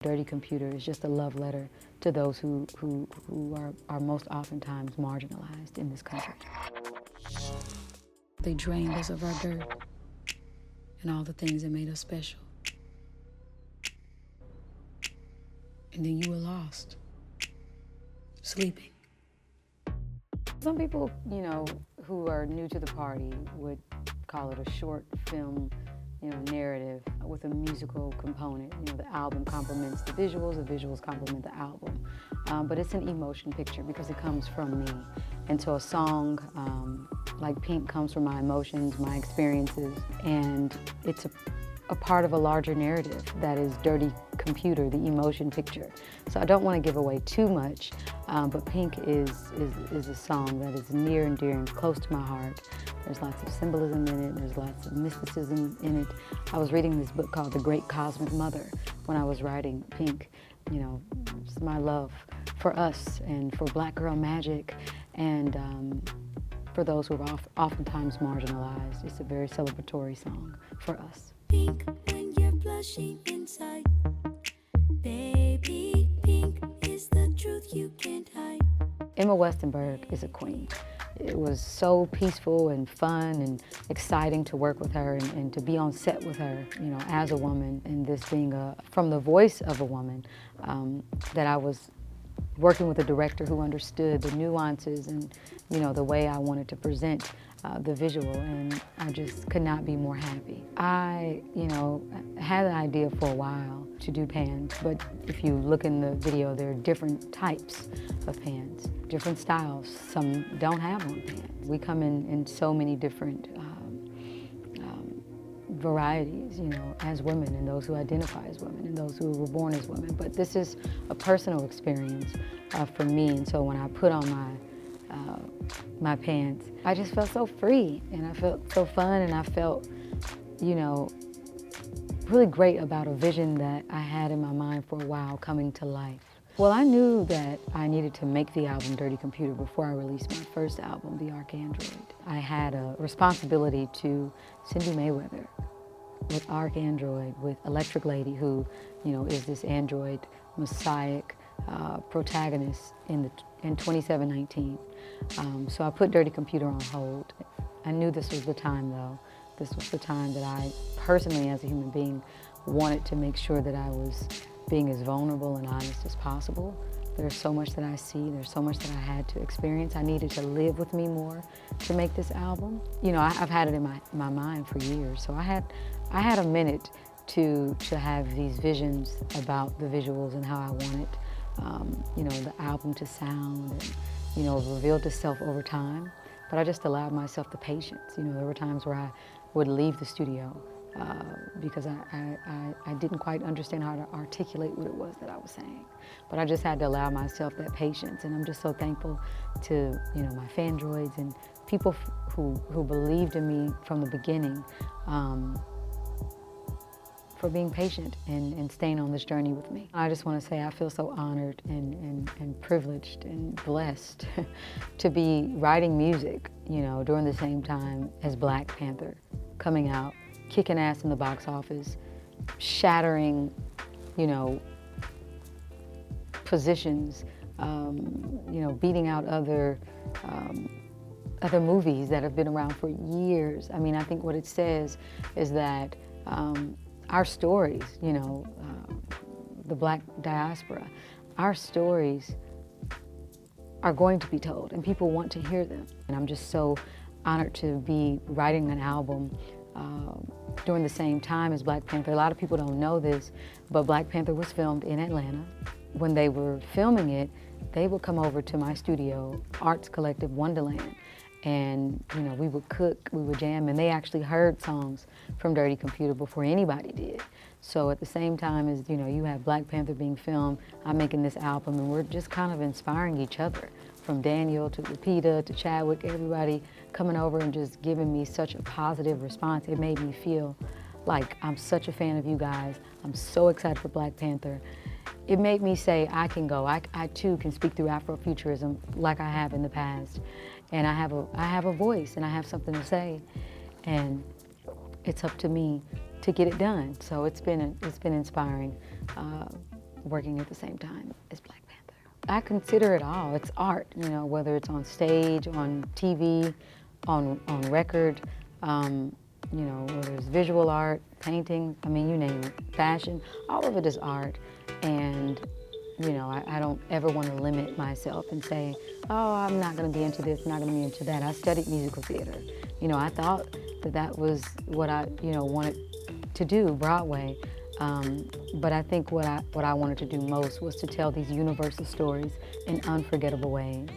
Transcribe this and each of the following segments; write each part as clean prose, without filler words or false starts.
Dirty Computer is just a love letter to those who are most oftentimes marginalized in this country. They drained us of our dirt and all the things that made us special. And then you were lost, sleeping. Some people, you know, who are new to the party would call it a short film, you know, narrative with a musical component. You know, the album complements the visuals complement the album. But it's an emotion picture because it comes from me. And so a song like Pink comes from my emotions, my experiences, and it's a part of a larger narrative that is Dirty Computer, the emotion picture. So I don't want to give away too much, but Pink is a song that is near and dear and close to my heart. There's lots of symbolism in it, there's lots of mysticism in it. I was reading this book called The Great Cosmic Mother when I was writing Pink. You know, it's my love for us and for Black girl magic and for those who are oftentimes marginalized. It's a very celebratory song for us. Pink when you're blushing inside. Baby, pink is the truth you can't hide. Emma Westenberg is a queen. It was so peaceful and fun and exciting to work with her and to be on set with her, you know, as a woman, and this being from the voice of a woman, that I was working with a director who understood the nuances and, you know, the way I wanted to present the visual, and I just could not be more happy. I, you know, had an idea for a while to do pans, but if you look in the video, there are different types of pans, different styles. Some don't have on pans. We come in so many different varieties, you know, as women, and those who identify as women, and those who were born as women. But this is a personal experience for me, and so when I put on my pants, I just felt so free, and I felt so fun, and I felt, you know, really great about a vision that I had in my mind for a while coming to life. Well, I knew that I needed to make the album Dirty Computer before I released my first album, the ArchAndroid. I had a responsibility to Cindy Mayweather with ArchAndroid, with Electric Lady, who, you know, is this android messiah protagonist in 2719. So I put Dirty Computer on hold. I knew this was the time, though. This was the time that I personally, as a human being, wanted to make sure that I was being as vulnerable and honest as possible. There's so much that I see, there's so much that I had to experience. I needed to live with me more to make this album. You know, I've had it in my mind for years, so I had a minute to have these visions about the visuals and how I wanted, you know, the album to sound and, you know, revealed itself over time. But I just allowed myself the patience. You know, there were times where I would leave the studio because I didn't quite understand how to articulate what it was that I was saying. But I just had to allow myself that patience, and I'm just so thankful to, you know, my fandroids and people who believed in me from the beginning, for being patient and staying on this journey with me. I just want to say I feel so honored and privileged and blessed to be writing music, you know, during the same time as Black Panther coming out, kicking ass in the box office, shattering, you know, positions, you know, beating out other movies that have been around for years. I mean, I think what it says is that our stories, you know, the Black diaspora, our stories are going to be told, and people want to hear them. And I'm just so honored to be writing an album during the same time as Black Panther. A lot of people don't know this, but Black Panther was filmed in Atlanta. When they were filming it, they would come over to my studio, Arts Collective Wonderland, and, you know, we would cook, we would jam, and they actually heard songs from Dirty Computer before anybody did. So at the same time as, you know, you have Black Panther being filmed, I'm making this album, and we're just kind of inspiring each other, from Daniel to Lupita to Chadwick, everybody coming over and just giving me such a positive response. It made me feel like I'm such a fan of you guys. I'm so excited for Black Panther. It made me say I can go. I too can speak through Afrofuturism like I have in the past. And I have a voice and I have something to say. And it's up to me to get it done. So it's been inspiring. working at the same time as Black Panther. I consider it all. It's art, you know, whether it's on stage, on TV, on record, you know, whether it's visual art, painting, I mean, you name it, fashion, all of it is art. And, you know, I don't ever want to limit myself and say, oh, I'm not going to be into this, I'm not going to be into that. I studied musical theater. You know, I thought that that was what I, you know, wanted to do, Broadway. But I think what I wanted to do most was to tell these universal stories in unforgettable ways.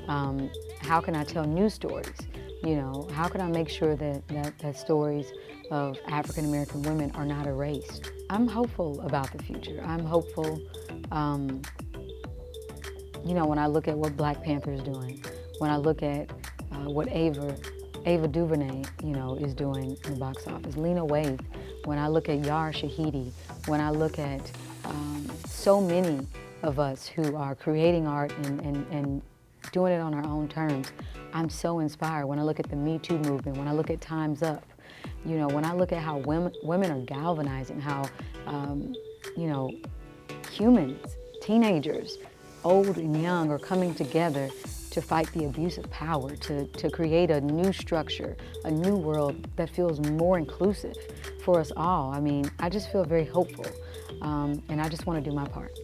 How can I tell new stories? You know, how can I make sure that stories of African American women are not erased? I'm hopeful about the future. I'm hopeful, you know, when I look at what Black Panther is doing, when I look at what Ava DuVernay, you know, is doing in the box office, Lena Waithe, when I look at Yara Shahidi, when I look at so many of us who are creating art and doing it on our own terms, I'm so inspired. When I look at the Me Too movement, when I look at Time's Up, you know, when I look at how women are galvanizing, how, you know, humans, teenagers, old and young, are coming together to fight the abuse of power, to create a new structure, a new world that feels more inclusive for us all. I mean, I just feel very hopeful, and I just want to do my part.